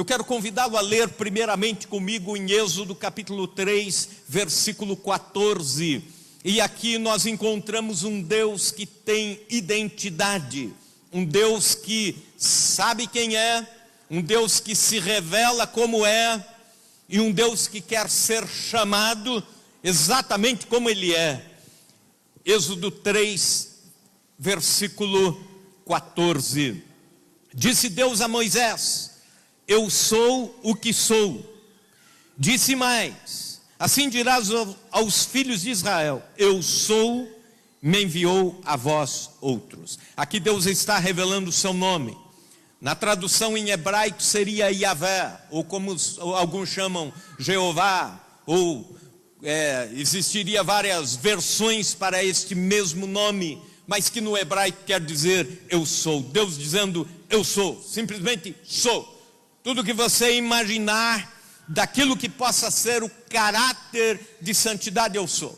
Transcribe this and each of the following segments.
Eu quero convidá-lo a ler primeiramente comigo em Êxodo capítulo 3, versículo 14. E aqui nós encontramos um Deus que tem identidade, um Deus que sabe quem é, um Deus que se revela como é, e um Deus que quer ser chamado exatamente como Ele é. Êxodo 3, versículo 14. Disse Deus a Moisés: eu sou o que sou. Disse mais: assim dirás aos filhos de Israel: eu sou, me enviou a vós outros. Aqui Deus está revelando o seu nome. Na tradução em hebraico seria Yahvé, ou como alguns chamam Jeová, ou existiria várias versões para este mesmo nome, mas que no hebraico quer dizer eu sou. Deus dizendo eu sou, simplesmente sou. Tudo que você imaginar daquilo que possa ser o caráter de santidade, eu sou.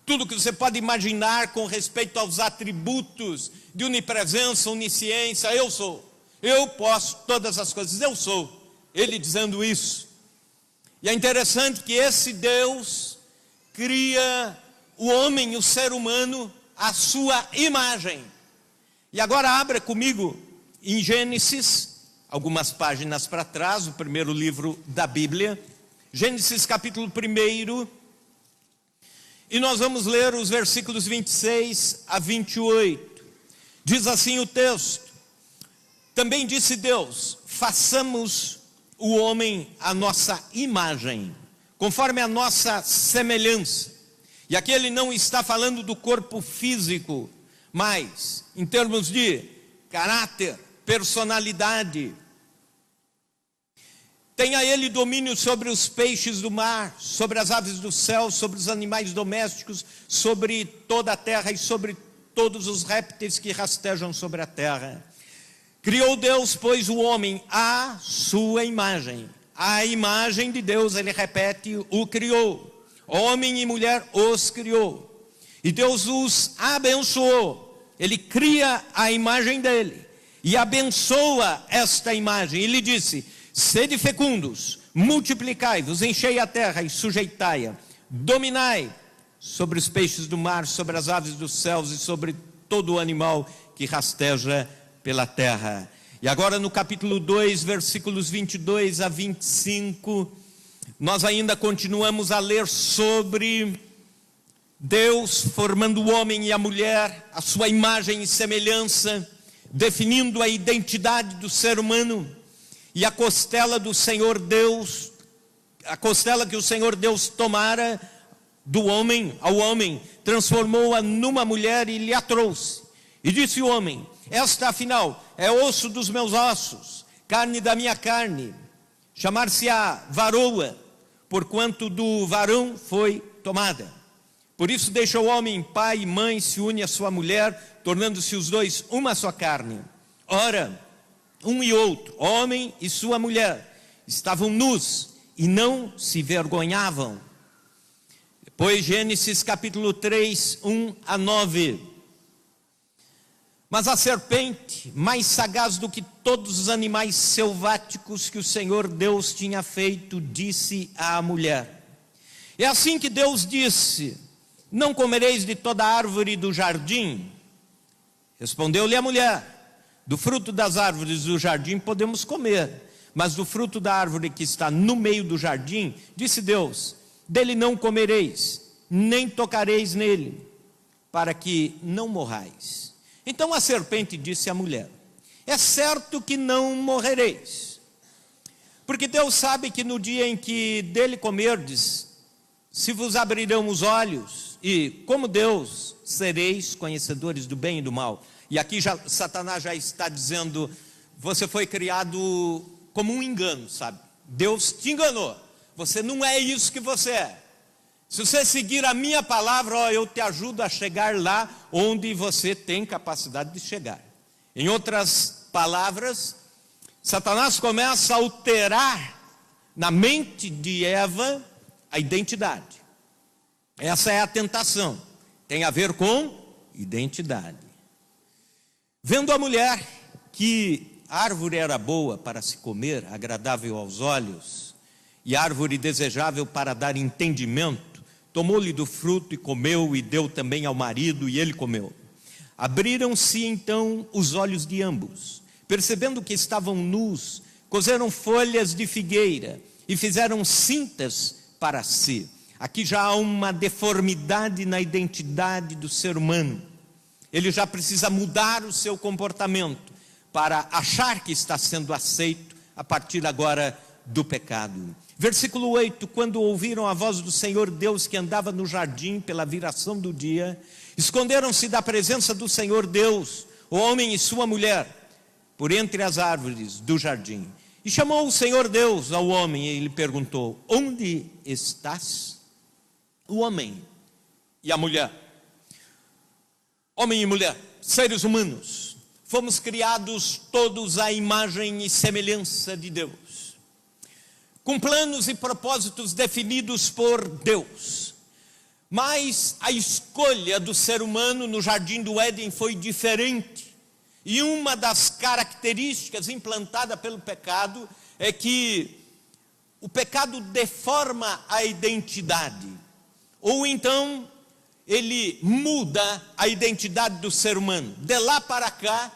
Tudo que você pode imaginar com respeito aos atributos de onipresença, onisciência, eu sou. Eu posso todas as coisas, eu sou. Ele dizendo isso. E é interessante que esse Deus cria o homem, o ser humano, à sua imagem. E agora abra comigo em Gênesis, algumas páginas para trás, o primeiro livro da Bíblia, Gênesis capítulo 1, e nós vamos ler os versículos 26 a 28. Diz assim o texto: também disse Deus: façamos o homem à nossa imagem, conforme a nossa semelhança. E aqui ele não está falando do corpo físico, mas em termos de caráter, personalidade. Tenha ele domínio sobre os peixes do mar, sobre as aves do céu, sobre os animais domésticos, sobre toda a terra e sobre todos os répteis que rastejam sobre a terra. Criou Deus, pois, o homem à sua imagem. A imagem de Deus, ele repete, o criou. Homem e mulher os criou. E Deus os abençoou. Ele cria a imagem dele e abençoa esta imagem. Ele disse: sede fecundos, multiplicai-vos, enchei a terra e sujeitai-a. Dominai sobre os peixes do mar, sobre as aves dos céus e sobre todo o animal que rasteja pela terra. E agora no capítulo 2, versículos 22 a 25, nós ainda continuamos a ler sobre Deus formando o homem e a mulher, a sua imagem e semelhança, definindo a identidade do ser humano. E a costela do Senhor Deus, a costela que o Senhor Deus tomara do homem, ao homem, transformou-a numa mulher e lhe a trouxe. E disse o homem: esta afinal é osso dos meus ossos, carne da minha carne, chamar-se-á varoa, porquanto do varão foi tomada. Por isso deixa o homem pai e mãe, se une à sua mulher, tornando-se os dois uma só carne. Ora, um e outro, homem e sua mulher, estavam nus e não se vergonhavam. Depois Gênesis capítulo 3, 1 a 9. Mas a serpente, mais sagaz do que todos os animais selváticos que o Senhor Deus tinha feito, disse à mulher: é assim que Deus disse: não comereis de toda árvore do jardim? Respondeu-lhe a mulher: do fruto das árvores do jardim podemos comer, mas do fruto da árvore que está no meio do jardim, disse Deus: dele não comereis, nem tocareis nele, para que não morrais. Então a serpente disse à mulher: é certo que não morrereis, porque Deus sabe que no dia em que dele comerdes, se vos abrirão os olhos, e como Deus, sereis conhecedores do bem e do mal. E aqui Satanás já está dizendo: você foi criado como um engano, sabe? Deus te enganou, você não é isso que você é. Se você seguir a minha palavra, eu te ajudo a chegar lá onde você tem capacidade de chegar. Em outras palavras, Satanás começa a alterar na mente de Eva a identidade. Essa é a tentação, tem a ver com identidade. Vendo a mulher que a árvore era boa para se comer, agradável aos olhos, e árvore desejável para dar entendimento, tomou-lhe do fruto e comeu, e deu também ao marido, e ele comeu. Abriram-se então os olhos de ambos, percebendo que estavam nus, coseram folhas de figueira e fizeram cintas para si. Aqui já há uma deformidade na identidade do ser humano. Ele já precisa mudar o seu comportamento para achar que está sendo aceito a partir agora do pecado. Versículo 8: quando ouviram a voz do Senhor Deus que andava no jardim pela viração do dia, esconderam-se da presença do Senhor Deus, o homem e sua mulher, por entre as árvores do jardim. E chamou o Senhor Deus ao homem e lhe perguntou: onde estás? O homem e a mulher, homem e mulher, seres humanos, fomos criados todos à imagem e semelhança de Deus, com planos e propósitos definidos por Deus. Mas a escolha do ser humano no jardim do Éden foi diferente. E uma das características implantada pelo pecado é que o pecado deforma a identidade. Ou então ele muda a identidade do ser humano. De lá para cá,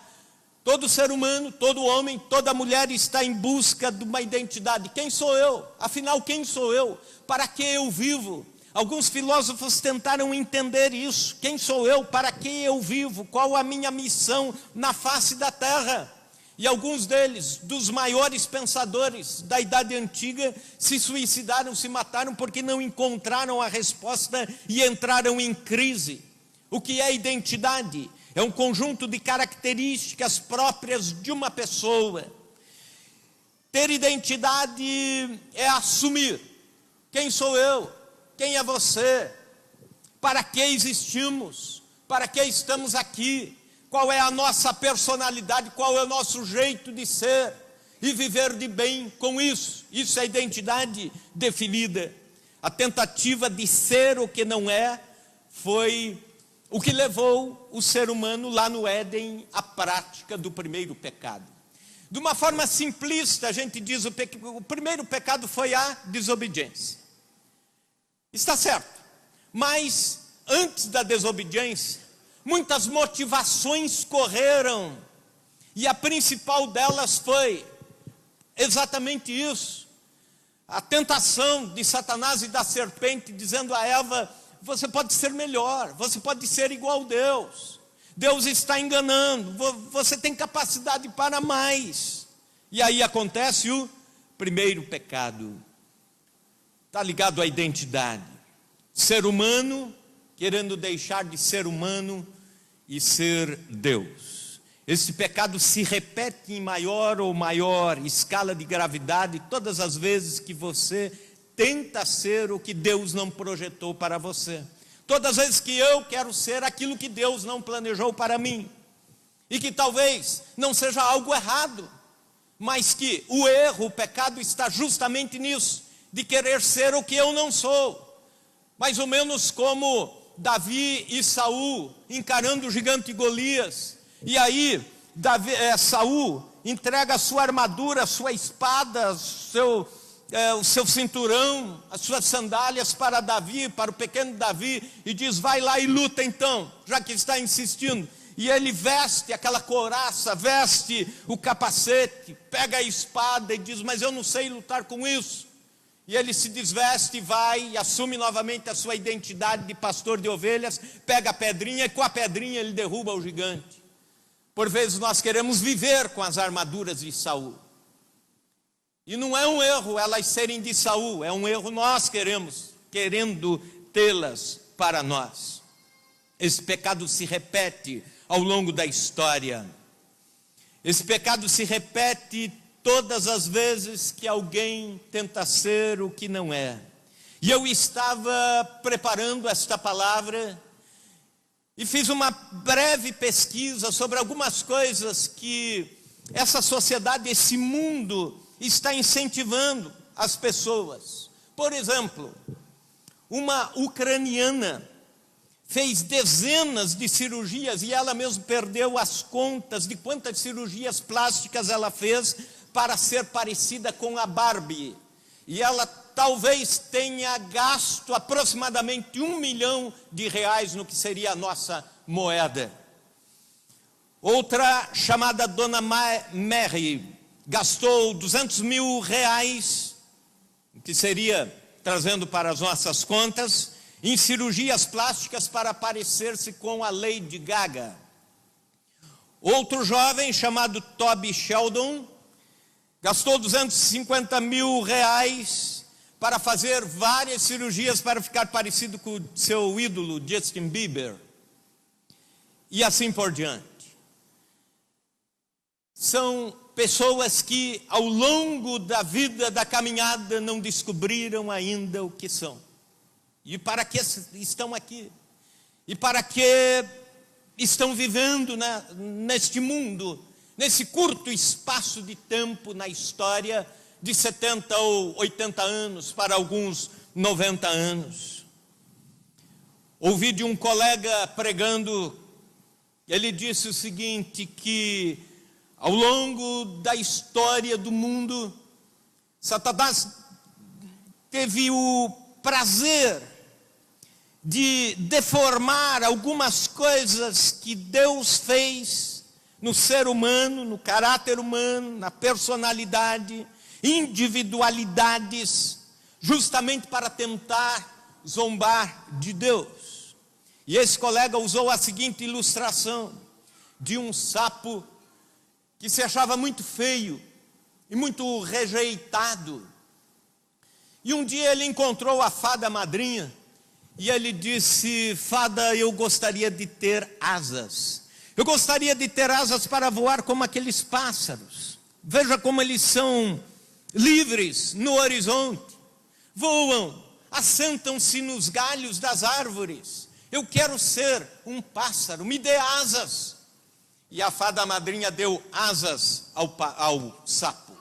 todo ser humano, todo homem, toda mulher está em busca de uma identidade. Quem sou eu? Afinal, quem sou eu? Para que eu vivo? Alguns filósofos tentaram entender isso. Quem sou eu? Para que eu vivo? Qual a minha missão na face da terra? E alguns deles, dos maiores pensadores da Idade Antiga, se suicidaram, se mataram porque não encontraram a resposta e entraram em crise. O que é identidade? É um conjunto de características próprias de uma pessoa. Ter identidade é assumir. Quem sou eu? Quem é você? Para que existimos? Para que estamos aqui? Qual é a nossa personalidade? Qual é o nosso jeito de ser? E viver de bem com isso. Isso é identidade definida. A tentativa de ser o que não é foi o que levou o ser humano lá no Éden à prática do primeiro pecado. De uma forma simplista, a gente diz o primeiro pecado foi a desobediência. Está certo, mas antes da desobediência, muitas motivações correram, e a principal delas foi exatamente isso: a tentação de Satanás e da serpente, dizendo a Eva: você pode ser melhor, você pode ser igual a Deus, Deus está enganando, você tem capacidade para mais. E aí acontece o primeiro pecado. Está ligado à identidade. Ser humano querendo deixar de ser humano e ser Deus. Esse pecado se repete em maior ou maior escala de gravidade todas as vezes que você tenta ser o que Deus não projetou para você. Todas as vezes que eu quero ser aquilo que Deus não planejou para mim. E que talvez não seja algo errado, mas que o erro, o pecado está justamente nisso, de querer ser o que eu não sou. Mais ou menos como Davi e Saul encarando o gigante Golias. E aí Saul entrega a sua armadura, a sua espada, o seu cinturão, as suas sandálias para Davi, para o pequeno Davi, e diz: vai lá e luta então, já que está insistindo. E ele veste aquela couraça, veste o capacete, pega a espada e diz: mas eu não sei lutar com isso. E ele se desveste e vai e assume novamente a sua identidade de pastor de ovelhas, pega a pedrinha e com a pedrinha ele derruba o gigante. Por vezes nós queremos viver com as armaduras de Saul. E não é um erro elas serem de Saul, é um erro nós querendo tê-las para nós. Esse pecado se repete ao longo da história. Esse pecado se repete todas as vezes que alguém tenta ser o que não é. E eu estava preparando esta palavra e fiz uma breve pesquisa sobre algumas coisas que essa sociedade, esse mundo está incentivando as pessoas. Por exemplo, uma ucraniana fez dezenas de cirurgias e ela mesma perdeu as contas de quantas cirurgias plásticas ela fez para ser parecida com a Barbie. E ela talvez tenha gasto aproximadamente R$1 milhão no que seria a nossa moeda. Outra, chamada Dona Mary, gastou R$200 mil, que seria, trazendo para as nossas contas, em cirurgias plásticas para parecer-se com a Lady Gaga. Outro jovem, chamado Toby Sheldon, gastou R$250 mil para fazer várias cirurgias para ficar parecido com o seu ídolo, Justin Bieber. E assim por diante. São pessoas que ao longo da vida, da caminhada, não descobriram ainda o que são. E para que estão aqui? E para que estão vivendo neste mundo, nesse curto espaço de tempo na história, de 70 ou 80 anos, para alguns 90 anos. Ouvi de um colega pregando, ele disse o seguinte, que ao longo da história do mundo, Satanás teve o prazer de deformar algumas coisas que Deus fez no ser humano, no caráter humano, na personalidade, individualidades, justamente para tentar zombar de Deus. E esse colega usou a seguinte ilustração de um sapo que se achava muito feio e muito rejeitado. E um dia ele encontrou a fada madrinha e ele disse: fada, eu gostaria de ter asas. Eu gostaria de ter asas para voar como aqueles pássaros. Veja como eles são livres no horizonte. Voam, assentam-se nos galhos das árvores. Eu quero ser um pássaro, me dê asas. E a fada madrinha deu asas ao sapo.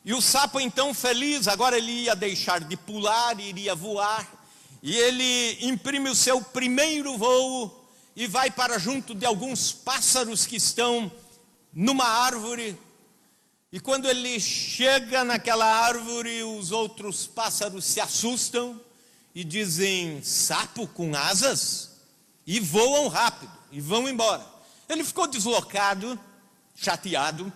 E o sapo então feliz, agora ele ia deixar de pular, iria voar. E ele imprime o seu primeiro voo e vai para junto de alguns pássaros que estão numa árvore. E quando ele chega naquela árvore, os outros pássaros se assustam e dizem: sapo com asas? E voam rápido, e vão embora. Ele ficou deslocado, chateado,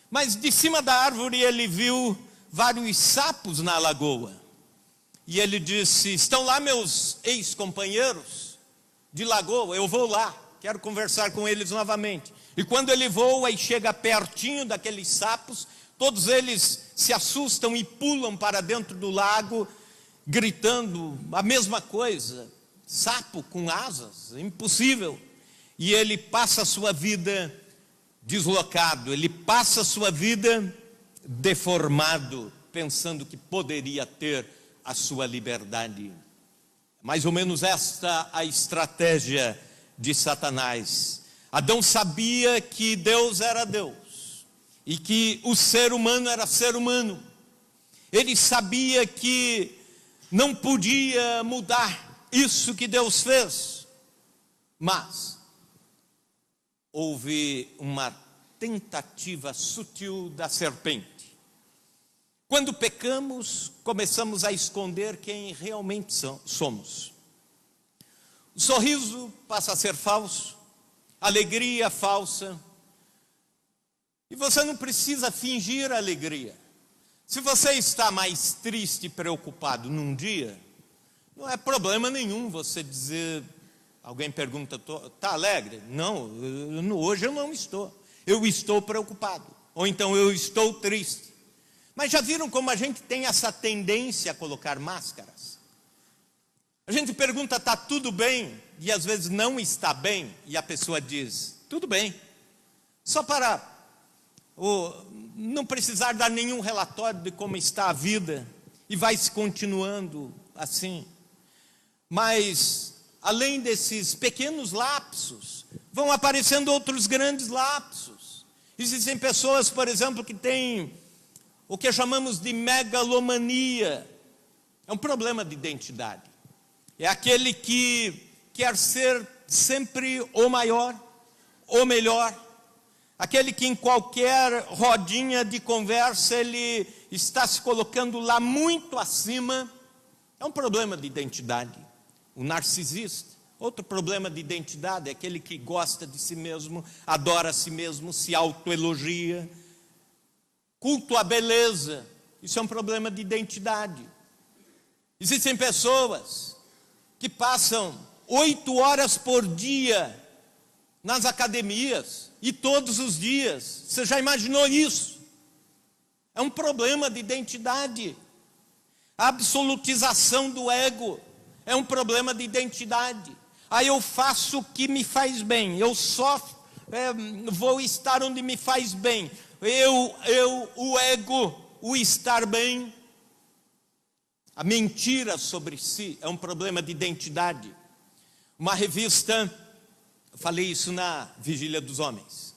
mas de cima da árvore ele viu vários sapos na lagoa. E ele disse: estão lá meus ex-companheiros de lagoa, eu vou lá, quero conversar com eles novamente. E quando ele voa e chega pertinho daqueles sapos, todos eles se assustam e pulam para dentro do lago, gritando a mesma coisa: sapo com asas, impossível. E ele passa a sua vida deslocado, ele passa a sua vida deformado, pensando que poderia ter a sua liberdade. Mais ou menos esta a estratégia de Satanás. Adão sabia que Deus era Deus e que o ser humano era ser humano. Ele sabia que não podia mudar isso que Deus fez, mas houve uma tentativa sutil da serpente. Quando pecamos, começamos a esconder quem realmente somos. O sorriso passa a ser falso, a alegria falsa. E você não precisa fingir alegria. Se você está mais triste e preocupado num dia, não é problema nenhum você dizer... Alguém pergunta: está alegre? Não, hoje eu não estou. Eu estou preocupado. Ou então eu estou triste. Mas já viram como a gente tem essa tendência a colocar máscaras? A gente pergunta: está tudo bem? E às vezes não está bem. E a pessoa diz: tudo bem. Só para não precisar dar nenhum relatório de como está a vida. E vai se continuando assim. Mas... além desses pequenos lapsos, vão aparecendo outros grandes lapsos. Existem pessoas, por exemplo, que têm o que chamamos de megalomania. É um problema de identidade. é aquele que quer ser sempre o maior, o melhor, aquele que em qualquer rodinha de conversa ele está se colocando lá muito acima. É um problema de identidade. O narcisista, outro problema de identidade, é aquele que gosta de si mesmo, adora a si mesmo, se autoelogia, culto à beleza. Isso é um problema de identidade. Existem pessoas que passam 8 horas por dia nas academias, e todos os dias. Você já imaginou isso? É um problema de identidade. A absolutização do ego é um problema de identidade. Aí eu faço o que me faz bem, eu só vou estar onde me faz bem. O ego, o estar bem. A mentira sobre si é um problema de identidade. Uma revista, eu falei isso na Vigília dos Homens,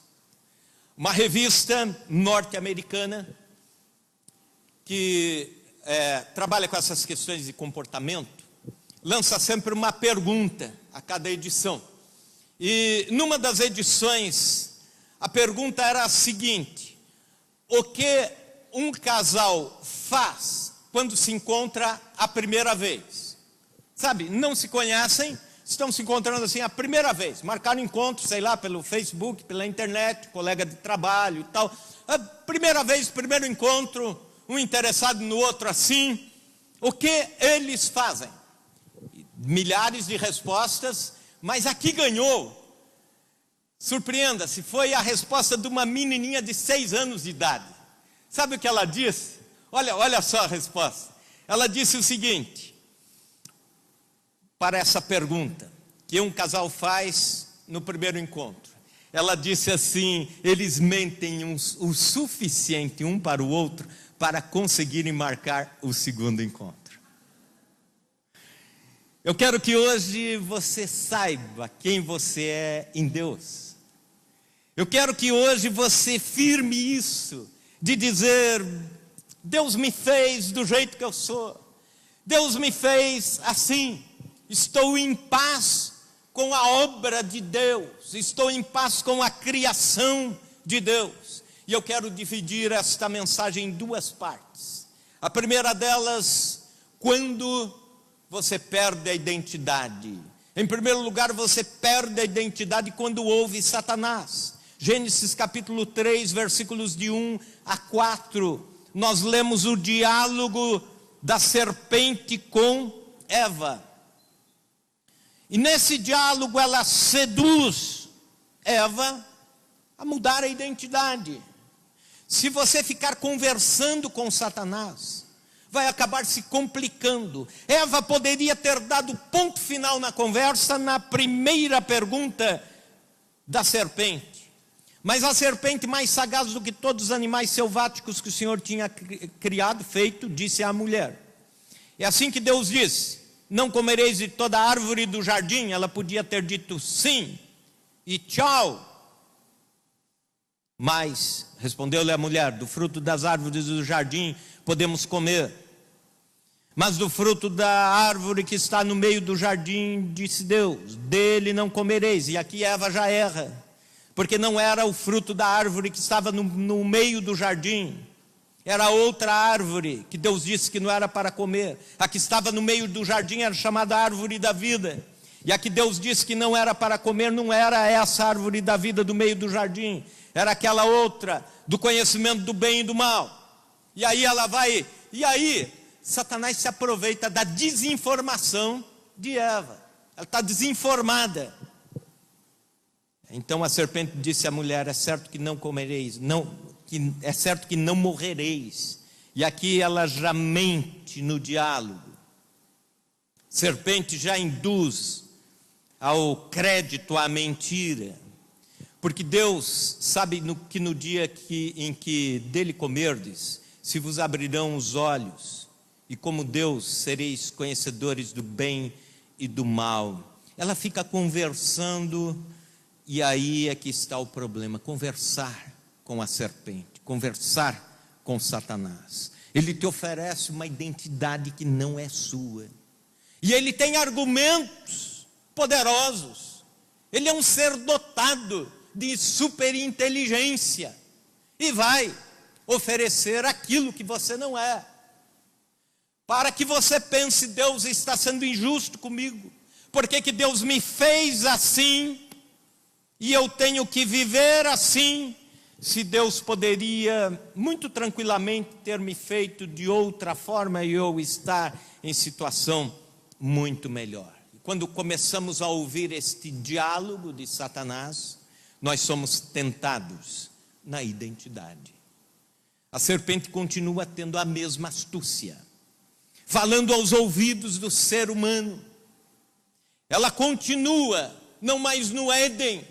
uma revista norte-americana que trabalha com essas questões de comportamento, lança sempre uma pergunta a cada edição. E numa das edições, a pergunta era a seguinte: o que um casal faz quando se encontra a primeira vez? Sabe, não se conhecem, estão se encontrando assim a primeira vez, marcaram encontro, sei lá, pelo Facebook, pela internet, colega de trabalho e tal. A primeira vez, primeiro encontro, um interessado no outro assim. O que eles fazem? Milhares de respostas, mas aqui ganhou. Surpreenda-se, foi a resposta de uma menininha de 6 anos de idade. Sabe o que ela disse? Olha só a resposta. Ela disse o seguinte, para essa pergunta, que um casal faz no primeiro encontro. Ela disse assim: eles mentem o suficiente um para o outro para conseguirem marcar o segundo encontro. Eu quero que hoje você saiba quem você é em Deus. Eu quero que hoje você firme isso, de dizer: Deus me fez do jeito que eu sou, Deus me fez assim, estou em paz com a obra de Deus, estou em paz com a criação de Deus. E eu quero dividir esta mensagem em 2 partes. A primeira delas, quando você perde a identidade. Em primeiro lugar, você perde a identidade quando ouve Satanás. Gênesis capítulo 3, versículos de 1 a 4. Nós lemos o diálogo da serpente com Eva. E nesse diálogo ela seduz Eva a mudar a identidade. Se você ficar conversando com Satanás, vai acabar se complicando. Eva poderia ter dado ponto final na conversa na primeira pergunta da serpente. Mas a serpente, mais sagaz do que todos os animais selváticos que o Senhor tinha criado, feito, disse à mulher. É assim que Deus disse: não comereis de toda a árvore do jardim. Ela podia ter dito sim e tchau. Mas respondeu-lhe a mulher: do fruto das árvores do jardim podemos comer, mas do fruto da árvore que está no meio do jardim, disse Deus, dele não comereis. E aqui Eva já erra, porque não era o fruto da árvore que estava no meio do jardim, era outra árvore que Deus disse que não era para comer. A que estava no meio do jardim era chamada árvore da vida, e a que Deus disse que não era para comer não era essa árvore da vida do meio do jardim, era aquela outra, do conhecimento do bem e do mal. E aí ela vai, e aí Satanás se aproveita da desinformação de Eva. Ela está desinformada. Então a serpente disse à mulher: é certo que não comereis, é certo que não morrereis. E aqui ela já mente no diálogo. Serpente já induz ao crédito, à mentira. Porque Deus sabe que no dia em que dele comerdes, se vos abrirão os olhos, e como Deus sereis conhecedores do bem e do mal. Ela fica conversando, e aí é que está o problema: conversar com a serpente, conversar com Satanás. Ele te oferece uma identidade que não é sua. E ele tem argumentos poderosos. Ele é um ser dotado de superinteligência. E vai oferecer aquilo que você não é. Para que você pense, Deus está sendo injusto comigo. Por que Deus me fez assim? E eu tenho que viver assim? Se Deus poderia muito tranquilamente ter me feito de outra forma e eu estar em situação muito melhor. Quando começamos a ouvir este diálogo de Satanás, nós somos tentados na identidade. A serpente continua tendo a mesma astúcia, falando aos ouvidos do ser humano. Ela continua, não mais no Éden,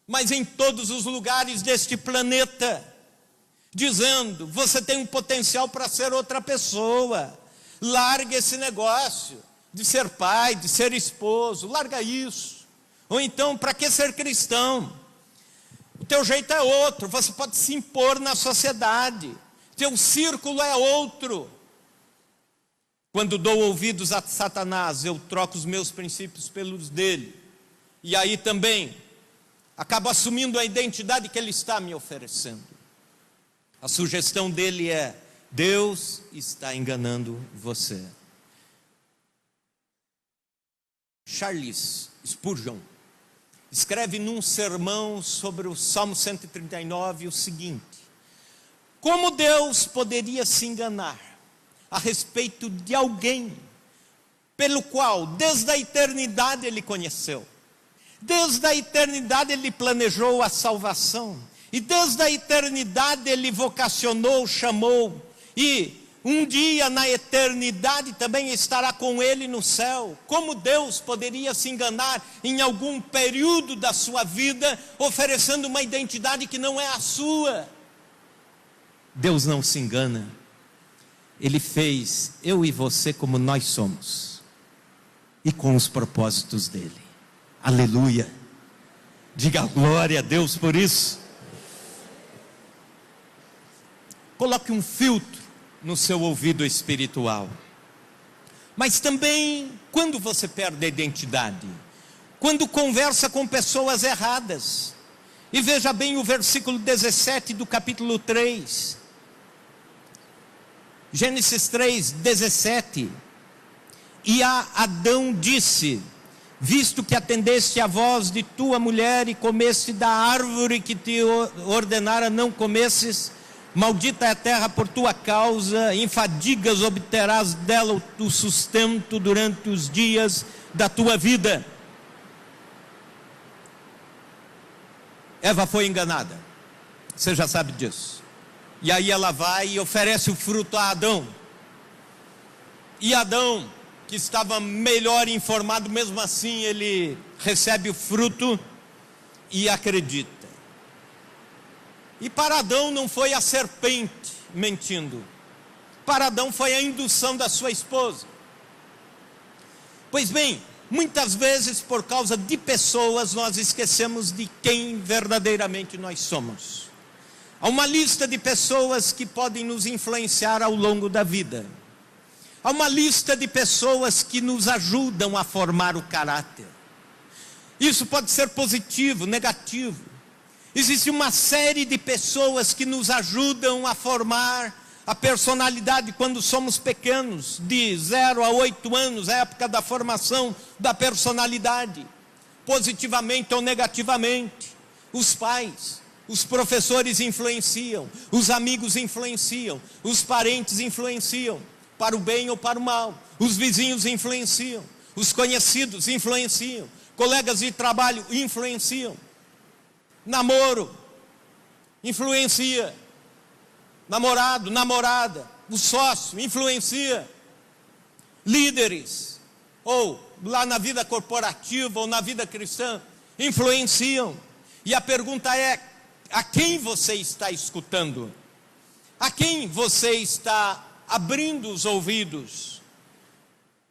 mas em todos os lugares deste planeta, dizendo: você tem um potencial para ser outra pessoa, larga esse negócio de ser pai, de ser esposo, larga isso. Ou então, para que ser cristão? O teu jeito é outro, você pode se impor na sociedade, teu círculo é outro. Quando dou ouvidos a Satanás, eu troco os meus princípios pelos dele, e aí também acabo assumindo a identidade que ele está me oferecendo. A sugestão dele é: Deus está enganando você. Charles Spurgeon escreve num sermão sobre o Salmo 139 o seguinte: como Deus poderia se enganar a respeito de alguém pelo qual desde a eternidade ele conheceu? Desde a eternidade ele planejou a salvação, e desde a eternidade ele vocacionou, chamou, e um dia na eternidade também estará com ele no céu. Como Deus poderia se enganar em algum período da sua vida, oferecendo uma identidade que não é a sua? Deus não se engana. Ele fez eu e você como nós somos, e com os propósitos dele. Aleluia, diga glória a Deus por isso. Coloque um filtro no seu ouvido espiritual. Mas também, quando você perde a identidade, quando conversa com pessoas erradas. E veja bem o versículo 17 do capítulo 3, Gênesis 3, 17. E a Adão disse: visto que atendeste à voz de tua mulher e comeste da árvore que te ordenara não comesses, maldita é a terra por tua causa, em fadigas obterás dela o sustento durante os dias da tua vida. Eva foi enganada, você já sabe disso. E aí ela vai e oferece o fruto a Adão. E Adão, que estava melhor informado, mesmo assim ele recebe o fruto e acredita. E para Adão não foi a serpente mentindo, para Adão foi a indução da sua esposa. Pois bem, muitas vezes por causa de pessoas nós esquecemos de quem verdadeiramente nós somos. Há uma lista de pessoas que podem nos influenciar ao longo da vida. Há uma lista de pessoas que nos ajudam a formar o caráter. Isso pode ser positivo, negativo. Existe uma série de pessoas que nos ajudam a formar a personalidade quando somos pequenos, de 0 a 8 anos, a época da formação da personalidade, positivamente ou negativamente. Os pais, os professores influenciam, os amigos influenciam, os parentes influenciam, para o bem ou para o mal. Os vizinhos influenciam, os conhecidos influenciam, colegas de trabalho influenciam. Namoro influencia, namorado, namorada, o sócio influencia, líderes, ou lá na vida corporativa ou na vida cristã, influenciam. E a pergunta é: a quem você está escutando? A quem você está abrindo os ouvidos?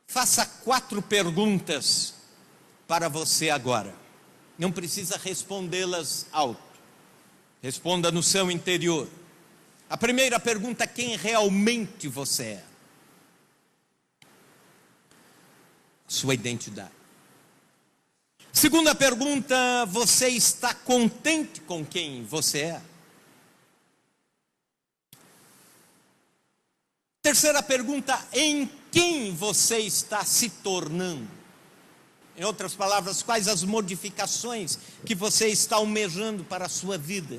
Faça 4 perguntas para você agora. Não precisa respondê-las alto. Responda no seu interior. A primeira pergunta: quem realmente você é? sua identidade. Segunda pergunta: você está contente com quem você é? Terceira pergunta: em quem você está se tornando? Em outras palavras, quais as modificações que você está almejando para a sua vida?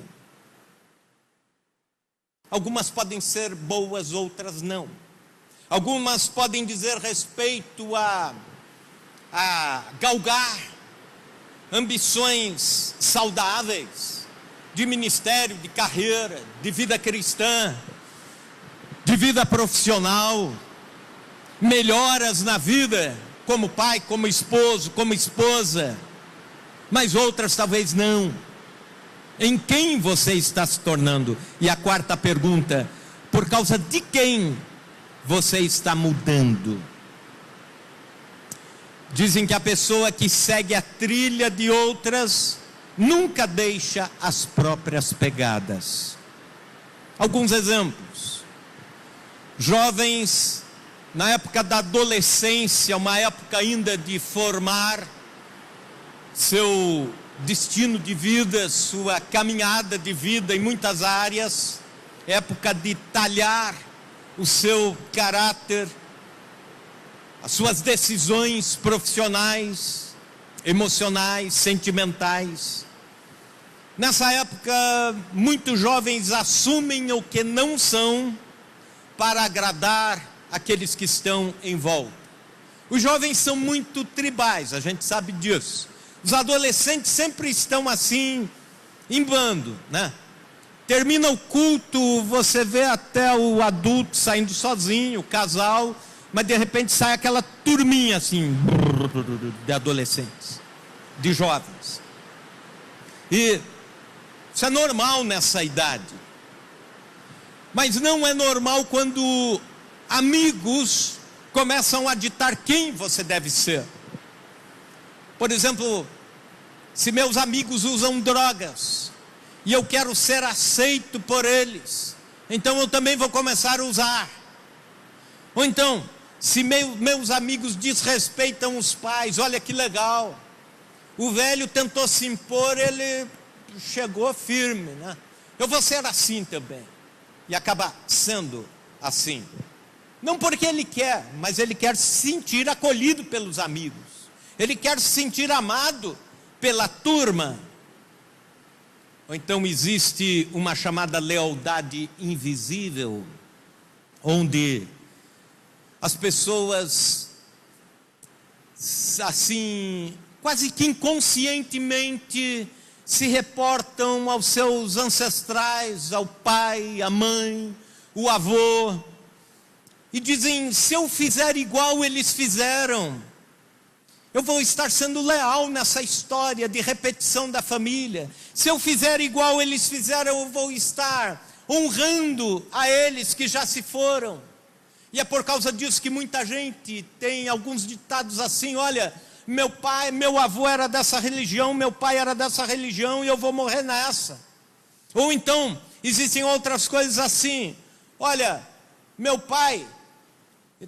Algumas podem ser boas, outras não. Algumas podem dizer respeito a galgar ambições saudáveis, de ministério, de carreira, de vida cristã, de vida profissional, melhoras na vida, como pai, como esposo, como esposa, mas outras talvez não. Em quem você está se tornando? E a quarta pergunta: por causa de quem você está mudando? Dizem que a pessoa que segue a trilha de outras nunca deixa as próprias pegadas. Alguns exemplos: jovens na época da adolescência, uma época ainda de formar seu destino de vida, sua caminhada de vida em muitas áreas, época de talhar o seu caráter, as suas decisões profissionais, emocionais, sentimentais. Nessa época, muitos jovens assumem o que não são para agradar aqueles que estão em volta. Os jovens são muito tribais, a gente sabe disso. Os adolescentes sempre estão assim, em bando, né? Termina o culto, você vê até o adulto saindo sozinho, o casal, mas de repente sai aquela turminha assim, de adolescentes, de jovens. E isso é normal nessa idade. Mas não é normal quando amigos começam a ditar quem você deve ser. Por exemplo, se meus amigos usam drogas e eu quero ser aceito por eles, então eu também vou começar a usar. Ou então, se meus amigos desrespeitam os pais, olha que legal, o velho tentou se impor, ele chegou firme, né? Eu vou ser assim também. E acaba sendo assim. Não porque ele quer, mas ele quer se sentir acolhido pelos amigos. Ele quer se sentir amado pela turma. Ou então existe uma chamada lealdade invisível, onde as pessoas, assim, quase que inconscientemente, se reportam aos seus ancestrais, ao pai, à mãe, o avô, e dizem: se eu fizer igual eles fizeram, eu vou estar sendo leal nessa história de repetição da família. Se eu fizer igual eles fizeram, eu vou estar honrando a eles que já se foram. E é por causa disso que muita gente tem alguns ditados assim: olha, meu pai, meu avô era dessa religião, meu pai era dessa religião e eu vou morrer nessa. Ou então, existem outras coisas assim: olha, meu pai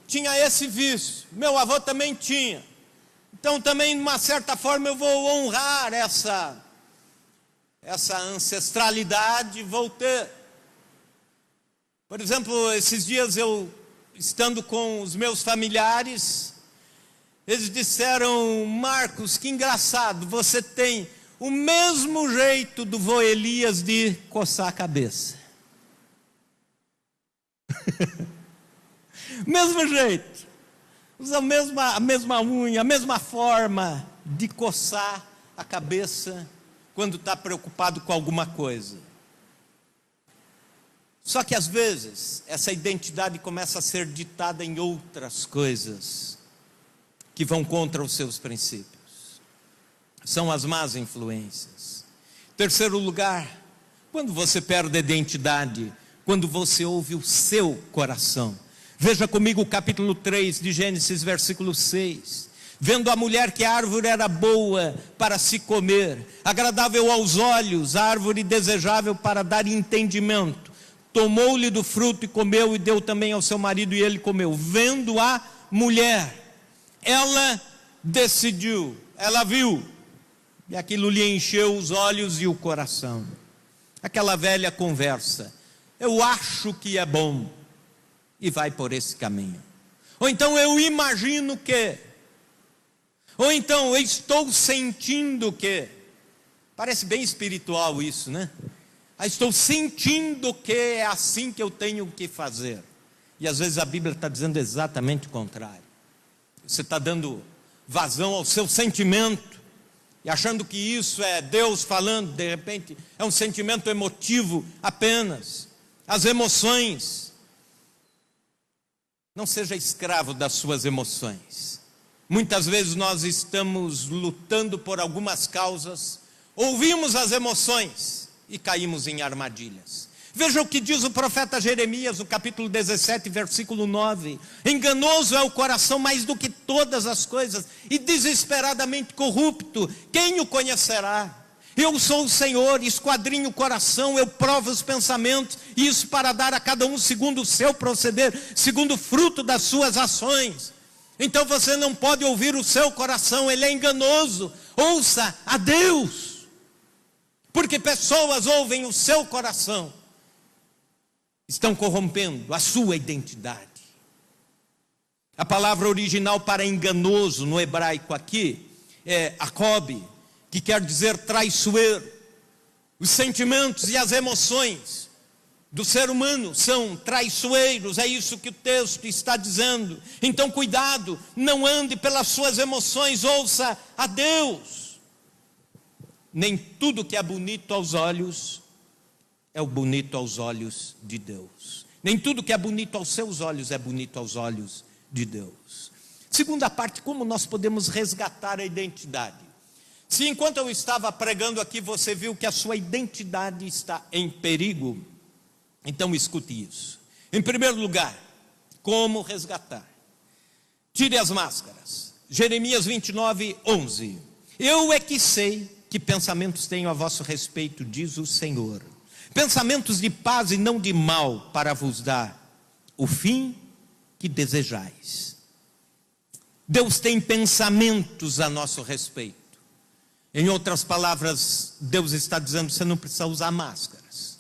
tinha esse vício, meu avô também tinha, então também de uma certa forma eu vou honrar essa ancestralidade, vou ter. Por exemplo, esses dias eu, estando com os meus familiares, eles disseram: Marcos, que engraçado, você tem o mesmo jeito do vô Elias de coçar a cabeça. Mesmo jeito, usa a mesma unha, a mesma forma de coçar a cabeça quando está preocupado com alguma coisa. Só que às vezes essa identidade começa a ser ditada em outras coisas que vão contra os seus princípios. São as más influências. Terceiro lugar, quando você perde a identidade, quando você ouve o seu coração. Veja comigo o capítulo 3 de Gênesis, versículo 6. Vendo a mulher que a árvore era boa para se comer, agradável aos olhos, a árvore desejável para dar entendimento, tomou-lhe do fruto e comeu, e deu também ao seu marido, e ele comeu. Vendo a mulher, ela decidiu, ela viu, e aquilo lhe encheu os olhos e o coração. Aquela velha conversa, eu acho que é bom, e vai por esse caminho. Ou então eu imagino que, ou então eu estou sentindo que, parece bem espiritual isso, né? Estou sentindo que é assim que eu tenho que fazer. E às vezes a Bíblia está dizendo exatamente o contrário. Você está dando vazão ao seu sentimento, e achando que isso é Deus falando, de repente é um sentimento emotivo apenas. As emoções. Não seja escravo das suas emoções. Muitas vezes nós estamos lutando por algumas causas, ouvimos as emoções e caímos em armadilhas. Veja o que diz o profeta Jeremias, no capítulo 17, versículo 9. Enganoso é o coração mais do que todas as coisas, e desesperadamente corrupto, quem o conhecerá? Eu sou o Senhor, esquadrinho o coração, eu provo os pensamentos, e isso para dar a cada um segundo o seu proceder, segundo o fruto das suas ações. Então você não pode ouvir o seu coração, ele é enganoso. Ouça a Deus, porque pessoas ouvem o seu coração, estão corrompendo a sua identidade. A palavra original para enganoso no hebraico aqui é akob, que quer dizer traiçoeiro. Os sentimentos e as emoções do ser humano são traiçoeiros, é isso que o texto está dizendo. Então cuidado, não ande pelas suas emoções, ouça a Deus. Nem tudo que é bonito aos olhos é o bonito aos olhos de Deus. Nem tudo que é bonito aos seus olhos é bonito aos olhos de Deus. Segunda parte, como nós podemos resgatar a identidade? Se enquanto eu estava pregando aqui, você viu que a sua identidade está em perigo, então escute isso. Em primeiro lugar, como resgatar? Tire as máscaras. Jeremias 29, 11. Eu é que sei que pensamentos tenho a vosso respeito, diz o Senhor. Pensamentos de paz e não de mal, para vos dar o fim que desejais. Deus tem pensamentos a nosso respeito. Em outras palavras, Deus está dizendo, você não precisa usar máscaras.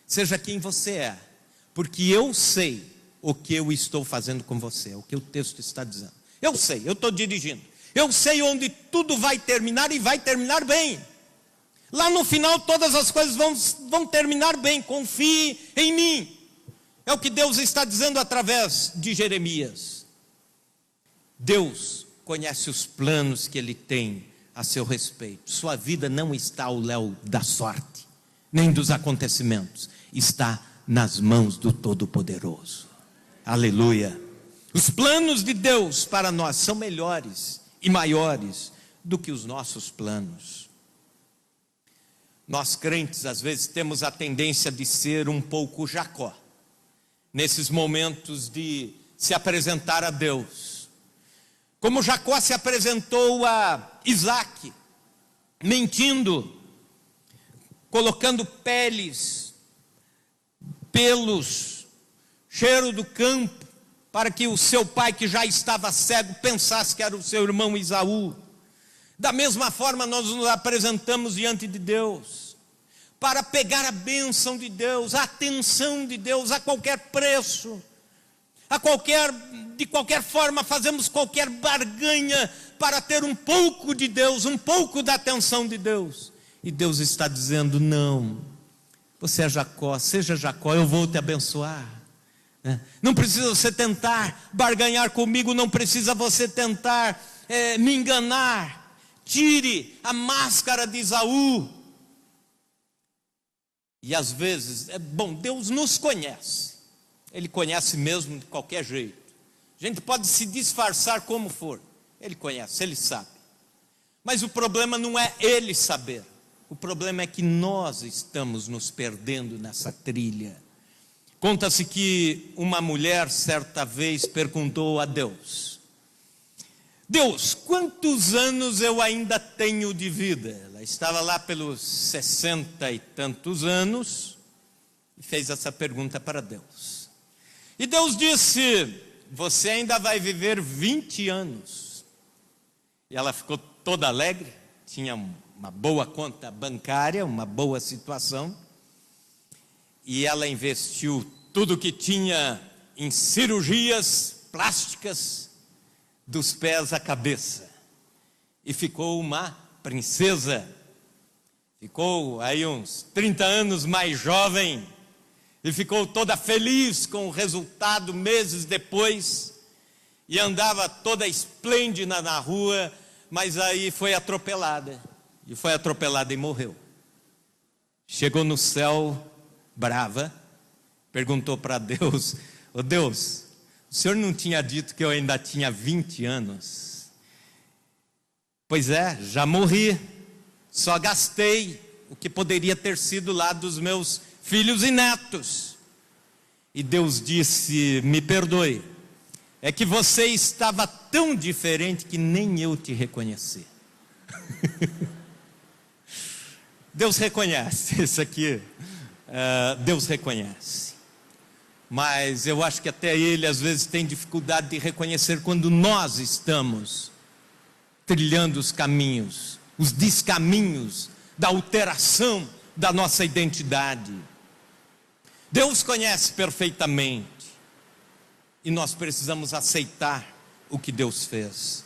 Seja quem você é, porque eu sei o que eu estou fazendo com você, o que o texto está dizendo. Eu sei, eu estou dirigindo. Eu sei onde tudo vai terminar e vai terminar bem. Lá no final todas as coisas vão terminar bem, confie em mim. É o que Deus está dizendo através de Jeremias. Deus conhece os planos que Ele tem a seu respeito. Sua vida não está ao léu da sorte, nem dos acontecimentos. Está nas mãos do Todo-Poderoso. Aleluia. Os planos de Deus para nós são melhores e maiores do que os nossos planos. Nós crentes às vezes temos a tendência de ser um pouco Jacó, nesses momentos de se apresentar a Deus. Como Jacó se apresentou a Isaac, mentindo, colocando pelos, cheiro do campo, para que o seu pai, que já estava cego, pensasse que era o seu irmão Esaú. Da mesma forma nós nos apresentamos diante de Deus, para pegar a bênção de Deus, a atenção de Deus, a qualquer preço, de qualquer forma fazemos qualquer barganha, para ter um pouco de Deus, um pouco da atenção de Deus. E Deus está dizendo, não, você é Jacó, seja Jacó, eu vou te abençoar. Não precisa você tentar barganhar comigo, não precisa você tentar me enganar. Tire a máscara de Esaú. E às vezes, Deus nos conhece. Ele conhece mesmo de qualquer jeito. A gente pode se disfarçar como for. Ele conhece, Ele sabe. Mas o problema não é Ele saber. O problema é que nós estamos nos perdendo nessa trilha. Conta-se que uma mulher certa vez perguntou a Deus: Deus, quantos anos eu ainda tenho de vida? Ela estava lá pelos 60 e tantos anos e fez essa pergunta para Deus. E Deus disse: você ainda vai viver 20 anos. E ela ficou toda alegre, tinha uma boa conta bancária, uma boa situação. E ela investiu tudo que tinha em cirurgias plásticas dos pés à cabeça. E ficou uma princesa. Ficou aí uns 30 anos mais jovem. E ficou toda feliz com o resultado meses depois. E andava toda esplêndida na rua, mas aí foi atropelada. E foi atropelada e morreu. Chegou no céu brava, perguntou para Deus: ô Deus, o Senhor não tinha dito que eu ainda tinha 20 anos? Pois é, já morri, só gastei o que poderia ter sido lá dos meus filhos e netos. E Deus disse: me perdoe, é que você estava tão diferente que nem eu te reconheci. Deus reconhece, isso aqui, Deus reconhece. Mas eu acho que até Ele às vezes tem dificuldade de reconhecer quando nós estamos trilhando os caminhos, os descaminhos da alteração da nossa identidade. Deus conhece perfeitamente e nós precisamos aceitar o que Deus fez.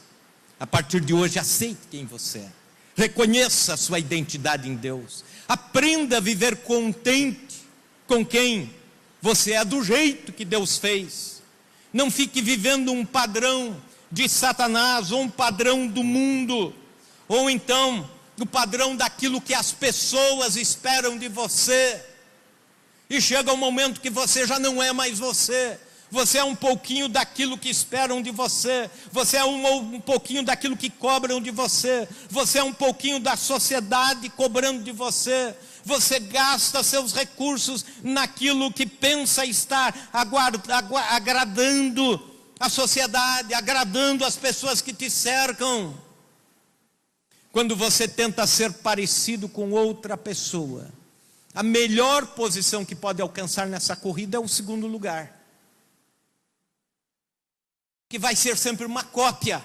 A partir de hoje, aceite quem você é. Reconheça a sua identidade em Deus. Aprenda a viver contente com quem você é, do jeito que Deus fez. Não fique vivendo um padrão de Satanás, ou um padrão do mundo, ou então o padrão daquilo que as pessoas esperam de você. E chega um momento que você já não é mais você. Você é um pouquinho daquilo que esperam de você. Você é um pouquinho daquilo que cobram de você. Você é um pouquinho da sociedade cobrando de você. Você gasta seus recursos naquilo que pensa estar agradando a sociedade, agradando as pessoas que te cercam. Quando você tenta ser parecido com outra pessoa, a melhor posição que pode alcançar nessa corrida é o segundo lugar, que vai ser sempre uma cópia.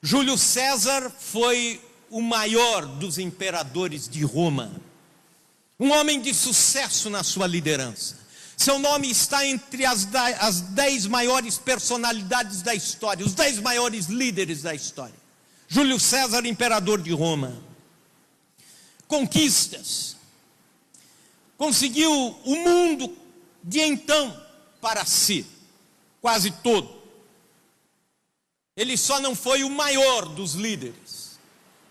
Júlio César foi o maior dos imperadores de Roma, um homem de sucesso na sua liderança. Seu nome está entre as 10 maiores personalidades da história, os 10 maiores líderes da história. Júlio César, imperador de Roma. Conquistas. Conseguiu o mundo de então para si, quase todo. Ele só não foi o maior dos líderes,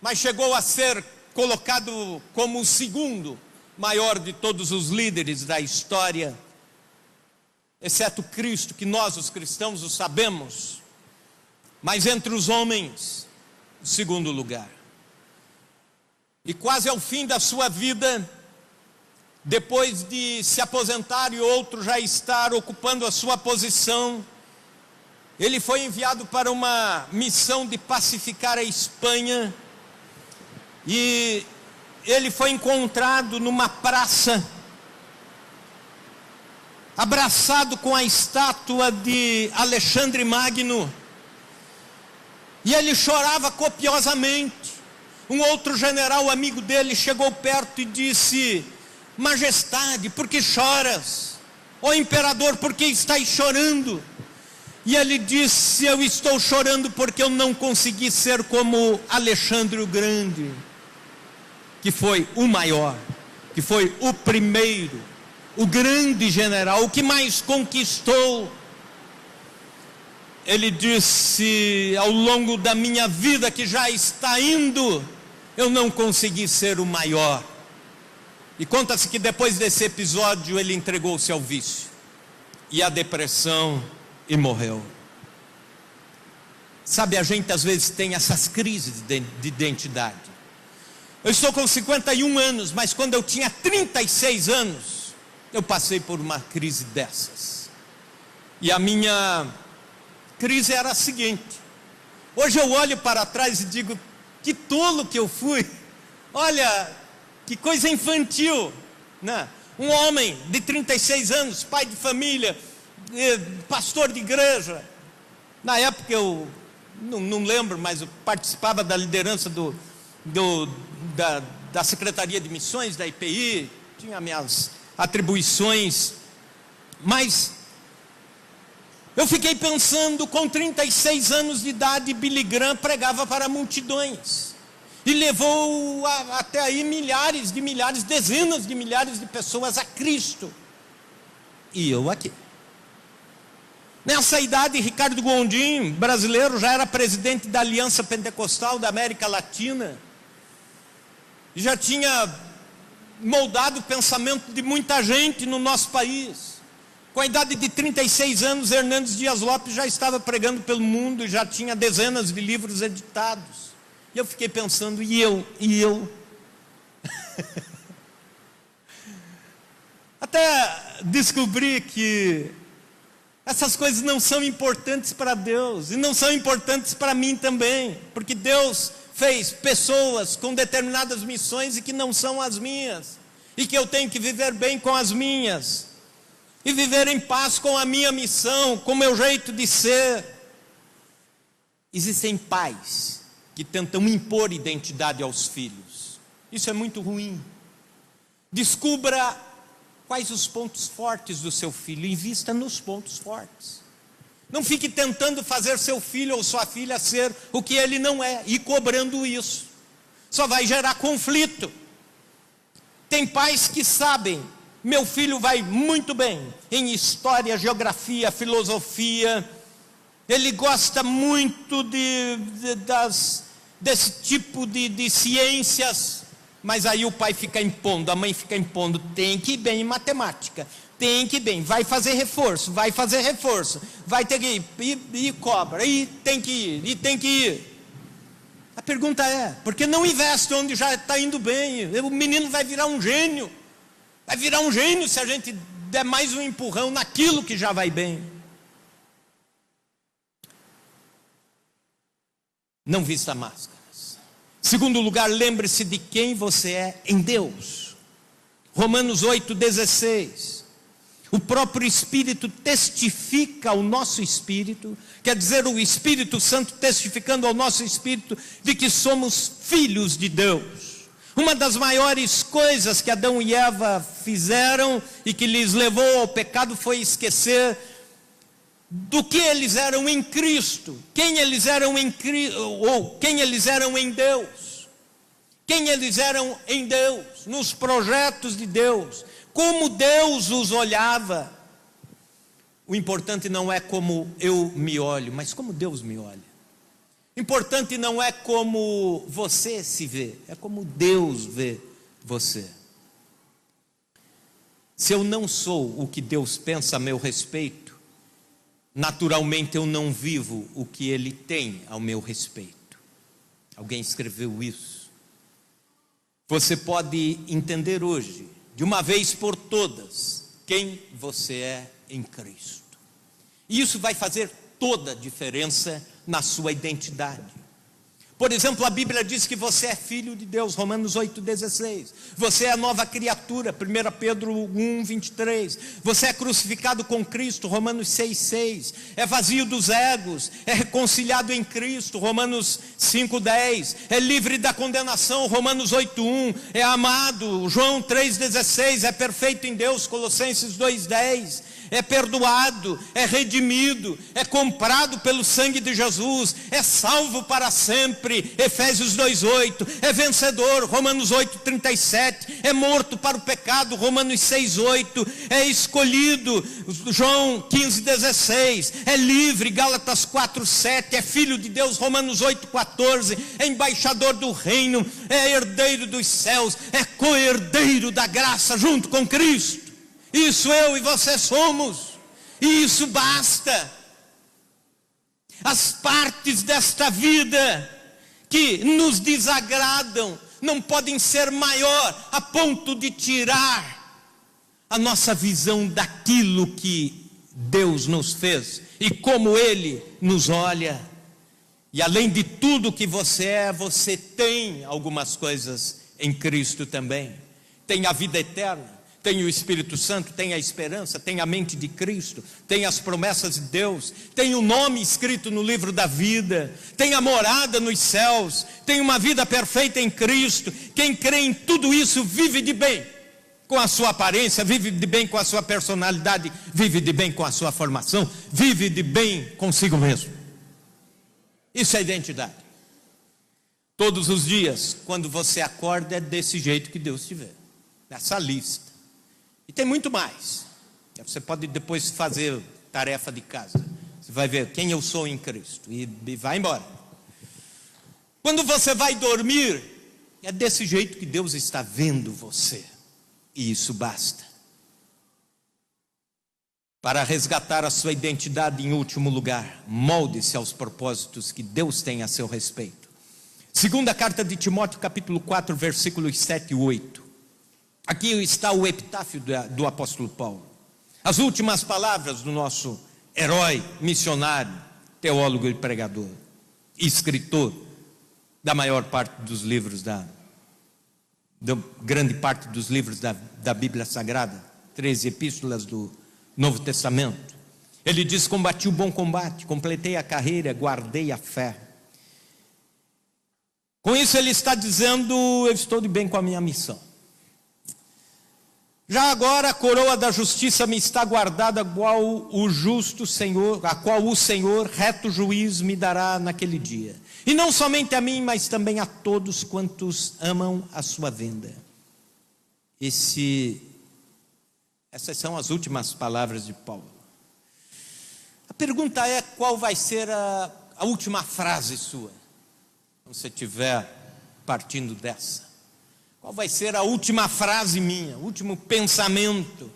mas chegou a ser colocado como o segundo maior de todos os líderes da história, exceto Cristo, que nós os cristãos o sabemos, mas entre os homens, o segundo lugar. E quase ao fim da sua vida, depois de se aposentar e outro já estar ocupando a sua posição, ele foi enviado para uma missão de pacificar a Espanha, e ele foi encontrado numa praça, abraçado com a estátua de Alexandre Magno, e ele chorava copiosamente. Um outro general amigo dele chegou perto e disse: majestade, por que choras? Ó imperador, por que estás chorando? E ele disse: eu estou chorando porque eu não consegui ser como Alexandre o Grande, que foi o maior, que foi o primeiro, o grande general, o que mais conquistou. Ele disse: ao longo da minha vida que já está indo, eu não consegui ser o maior. E conta-se que depois desse episódio ele entregou-se ao vício e à depressão e morreu. Sabe, a gente às vezes tem essas crises de identidade. Eu estou com 51 anos, mas quando eu tinha 36 anos, eu passei por uma crise dessas. E a minha crise era a seguinte: hoje eu olho para trás e digo, que tolo que eu fui. Olha, que coisa infantil, né? Um homem de 36 anos, pai de família, pastor de igreja. Na época eu não lembro, mas eu participava da liderança da Secretaria de Missões, da IPI, tinha minhas atribuições, mas eu fiquei pensando, com 36 anos de idade, Billy Graham pregava para multidões, e levou até aí milhares, dezenas de milhares de pessoas a Cristo, e eu aqui. Nessa idade, Ricardo Gondim, brasileiro, já era presidente da Aliança Pentecostal da América Latina, e já tinha moldado o pensamento de muita gente no nosso país. Com a idade de 36 anos, Hernandes Dias Lopes já estava pregando pelo mundo, e já tinha dezenas de livros editados. E eu fiquei pensando, e eu? Até descobri que essas coisas não são importantes para Deus, e não são importantes para mim também, porque Deus fez pessoas com determinadas missões e que não são as minhas, e que eu tenho que viver bem com as minhas, e viver em paz com a minha missão, com o meu jeito de ser. Existem pais que tentam impor identidade aos filhos, isso é muito ruim. Descubra quais os pontos fortes do seu filho, invista nos pontos fortes. Não fique tentando fazer seu filho ou sua filha ser o que ele não é, e cobrando isso, só vai gerar conflito. Tem pais que sabem, meu filho vai muito bem em história, geografia, filosofia, ele gosta muito desse tipo de ciências, mas aí o pai fica impondo, a mãe fica impondo, tem que ir bem em matemática, tem que ir bem, vai fazer reforço, vai ter que ir, e cobra, e tem que ir. A pergunta é, por que não investe onde já está indo bem? O menino vai virar um gênio, se a gente der mais um empurrão naquilo que já vai bem. Não vista máscaras. Segundo lugar, lembre-se de quem você é em Deus. Romanos 8,16. O próprio Espírito testifica ao nosso espírito, quer dizer, o Espírito Santo testificando ao nosso espírito de que somos filhos de Deus. Uma das maiores coisas que Adão e Eva fizeram e que lhes levou ao pecado foi esquecer do que eles eram em Cristo, quem eles eram em Cristo, ou quem eles eram em Deus, nos projetos de Deus, como Deus os olhava. O importante não é como eu me olho, mas como Deus me olha. Importante não é como você se vê, é como Deus vê você. Se eu não sou o que Deus pensa a meu respeito, naturalmente eu não vivo o que Ele tem ao meu respeito. Alguém escreveu isso. Você pode entender hoje, de uma vez por todas, quem você é em Cristo. E isso vai fazer toda a diferença na sua identidade. Por exemplo, a Bíblia diz que você é filho de Deus, Romanos 8,16. Você é a nova criatura, 1 Pedro 1,23. Você é crucificado com Cristo, Romanos 6,6. É vazio dos egos, é reconciliado em Cristo, Romanos 5,10. É livre da condenação, Romanos 8,1. É amado, João 3,16. É perfeito em Deus, Colossenses 2,10. É perdoado, é redimido, é comprado pelo sangue de Jesus, é salvo para sempre, Efésios 2,8, é vencedor, Romanos 8,37, é morto para o pecado, Romanos 6,8, é escolhido, João 15,16, é livre, Gálatas 4,7, é filho de Deus, Romanos 8,14, é embaixador do reino, é herdeiro dos céus, é co-herdeiro da graça junto com Cristo. Isso eu e você somos, e isso basta. As partes desta vida que nos desagradam não podem ser maior a ponto de tirar a nossa visão daquilo que Deus nos fez e como Ele nos olha. E além de tudo que você é, você tem algumas coisas em Cristo também. Tem a vida eterna, Tem o Espírito Santo, tem a esperança, tem a mente de Cristo, tem as promessas de Deus, tem o nome escrito no livro da vida, tem a morada nos céus, tem uma vida perfeita em Cristo. Quem crê em tudo isso vive de bem com a sua aparência, vive de bem com a sua personalidade, vive de bem com a sua formação, vive de bem consigo mesmo. Isso é identidade. Todos os dias, quando você acorda, é desse jeito que Deus te vê, nessa lista. E tem muito mais. Você pode depois fazer tarefa de casa. Você vai ver quem eu sou em Cristo e vai embora. Quando você vai dormir, é desse jeito que Deus está vendo você. E isso basta. Para resgatar a sua identidade em último lugar, molde-se aos propósitos que Deus tem a seu respeito. Segunda carta de Timóteo, capítulo 4, versículos 7 e 8. Aqui está o epitáfio do apóstolo Paulo. As últimas palavras do nosso herói, missionário, teólogo e pregador, escritor da maior parte dos livros da grande parte dos livros da Bíblia Sagrada, 13 epístolas do Novo Testamento. Ele diz: combati o bom combate, completei a carreira, guardei a fé. Com isso ele está dizendo: eu estou de bem com a minha missão. Já agora a coroa da justiça me está guardada, a qual o Senhor, reto juiz, me dará naquele dia. E não somente a mim, mas também a todos quantos amam a sua vinda. Essas são as últimas palavras de Paulo. A pergunta é: qual vai ser a última frase sua? Quando você estiver partindo dessa. Qual vai ser a última frase minha, o último pensamento?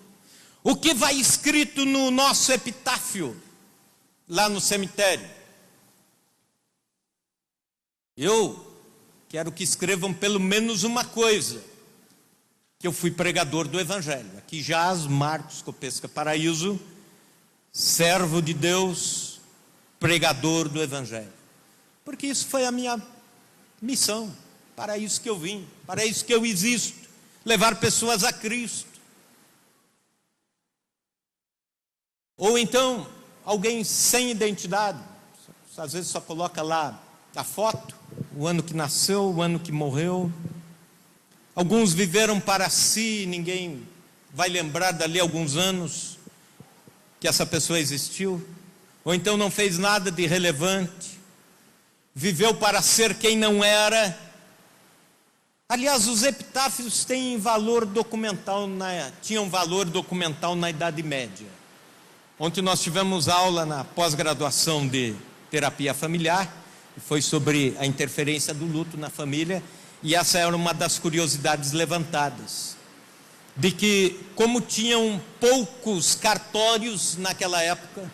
O que vai escrito no nosso epitáfio, lá no cemitério? Eu quero que escrevam pelo menos uma coisa: que eu fui pregador do Evangelho. Aqui jaz Marcos Copesca Paraíso, servo de Deus, pregador do Evangelho. Porque isso foi a minha missão. Para isso que eu vim, para isso que eu existo, levar pessoas a Cristo. Ou então, alguém sem identidade, às vezes só coloca lá a foto, o ano que nasceu, o ano que morreu. Alguns viveram para si, ninguém vai lembrar dali a alguns anos que essa pessoa existiu. Ou então não fez nada de relevante, viveu para ser quem não era. Aliás, os epitáfios têm valor documental, tinham valor documental na Idade Média. Ontem nós tivemos aula na pós-graduação de terapia familiar, que foi sobre a interferência do luto na família, e essa era uma das curiosidades levantadas, de que como tinham poucos cartórios naquela época,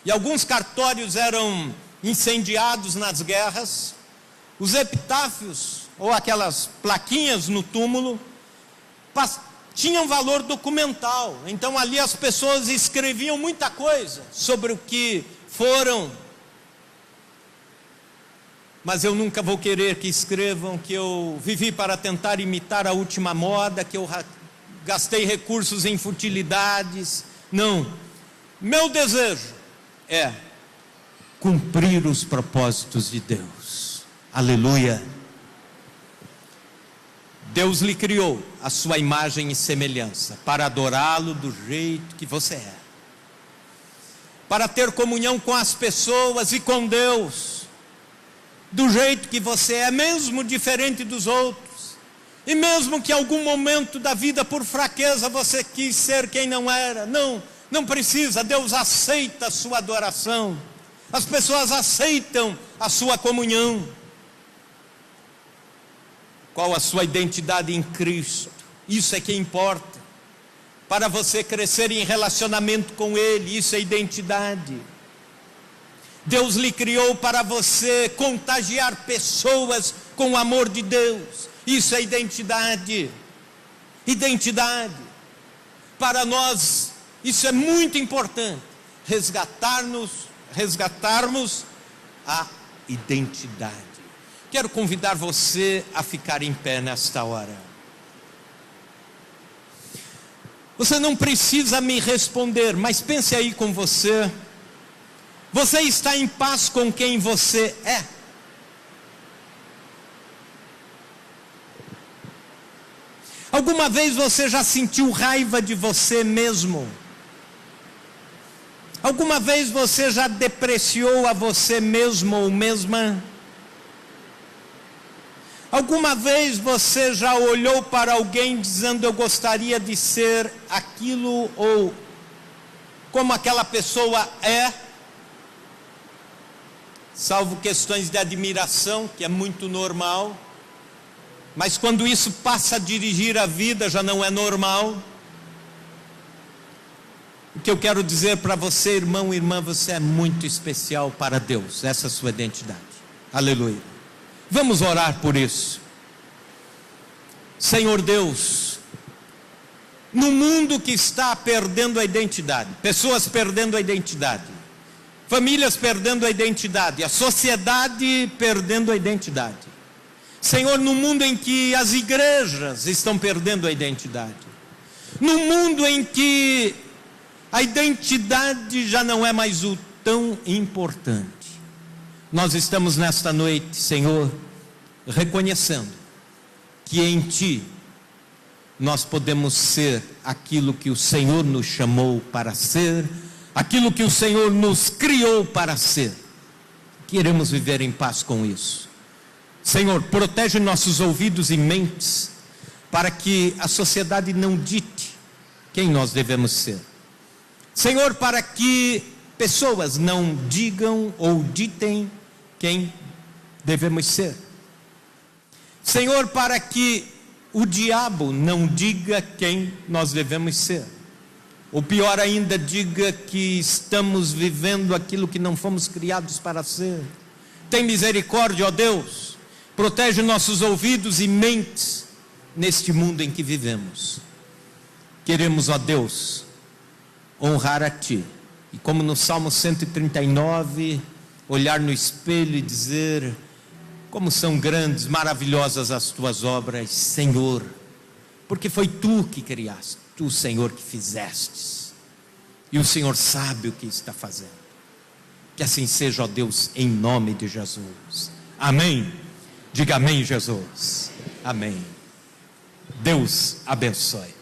e alguns cartórios eram incendiados nas guerras, os epitáfios, ou aquelas plaquinhas no túmulo, tinham valor documental. Então ali as pessoas escreviam muita coisa sobre o que foram. Mas eu nunca vou querer que escrevam que eu vivi para tentar imitar a última moda, que eu gastei recursos em futilidades. Não. Meu desejo é cumprir os propósitos de Deus. Aleluia. Deus lhe criou a sua imagem e semelhança, para adorá-lo do jeito que você é, para ter comunhão com as pessoas e com Deus, do jeito que você é, mesmo diferente dos outros, e mesmo que em algum momento da vida, por fraqueza, você quis ser quem não era. Não precisa. Deus aceita a sua adoração, as pessoas aceitam a sua comunhão. Qual a sua identidade em Cristo? Isso é que importa. Para você crescer em relacionamento com Ele, isso é identidade. Deus lhe criou para você contagiar pessoas com o amor de Deus. Isso é identidade. Identidade. Para nós, isso é muito importante. Resgatarmos a identidade. Quero convidar você a ficar em pé nesta hora. Você não precisa me responder, mas pense aí com você. Você está em paz com quem você é? Alguma vez você já sentiu raiva de você mesmo? Alguma vez você já depreciou a você mesmo ou mesma? Alguma vez você já olhou para alguém dizendo: eu gostaria de ser aquilo ou como aquela pessoa é? Salvo questões de admiração, que é muito normal. Mas quando isso passa a dirigir a vida, já não é normal. O que eu quero dizer para você, irmão e irmã, você é muito especial para Deus. Essa é a sua identidade. Aleluia. Vamos orar por isso. Senhor Deus, no mundo que está perdendo a identidade, pessoas perdendo a identidade, famílias perdendo a identidade, a sociedade perdendo a identidade. Senhor, no mundo em que as igrejas estão perdendo a identidade, no mundo em que a identidade já não é mais o tão importante, nós estamos nesta noite, Senhor, reconhecendo que em Ti nós podemos ser aquilo que o Senhor nos chamou para ser, aquilo que o Senhor nos criou para ser. Queremos viver em paz com isso. Senhor, protege nossos ouvidos e mentes, para que a sociedade não dite quem nós devemos ser. Senhor, para que pessoas não digam ou ditem quem devemos ser. Senhor, para que o diabo não diga quem nós devemos ser. Ou pior ainda, diga que estamos vivendo aquilo que não fomos criados para ser. Tem misericórdia, ó Deus. Protege nossos ouvidos e mentes neste mundo em que vivemos. Queremos, ó Deus, honrar a Ti. E como no Salmo 139, olhar no espelho e dizer: como são grandes, maravilhosas as Tuas obras, Senhor. Porque foi Tu que criaste, Tu, Senhor, que fizestes. E o Senhor sabe o que está fazendo. Que assim seja, ó Deus, em nome de Jesus. Amém. Diga amém, Jesus. Amém. Deus abençoe.